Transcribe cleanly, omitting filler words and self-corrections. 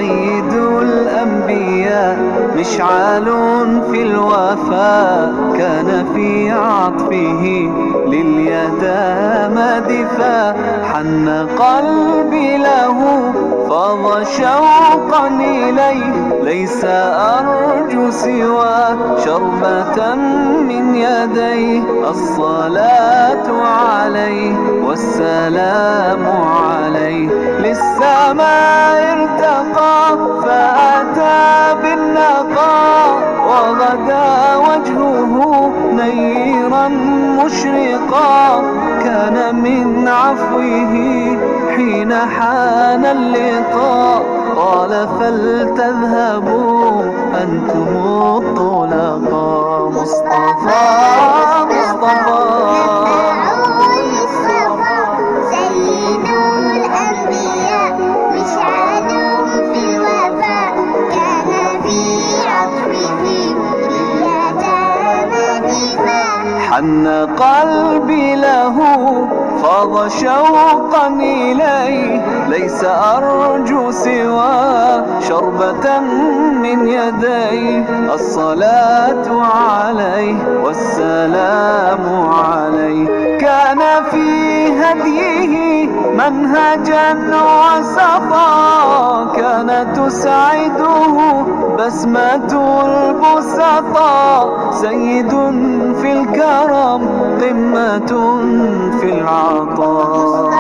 سيد الأنبياء مشعل في الوفاء، كان في عطفه لليتامى دفاع. حن قلبي له فاض شوقا إليه، ليس أرجو سوى شربة من يديه. الصلاة عليه والسلام عليه، للسماء ارتقى فأتى بالنقاء، وغدا وجهه نيرا مشرقا. كان من عفوه حين حان اللقاء، قال فلتذهبوا أنتم الطلقاء. مصطفى مصطفى سيد الأنبياء مشعل في الوفاء، كان في عطفه لليتامى دفاع. حن قلبي له فاض شوقا إليه، ليس أرجو سوى شربة من يديه. الصلاة عليه والسلام عليه، كان في هديه منهجا وسطا، كان تسعده بسمة البسطاء. سيد في الكرم قمة في العطاء.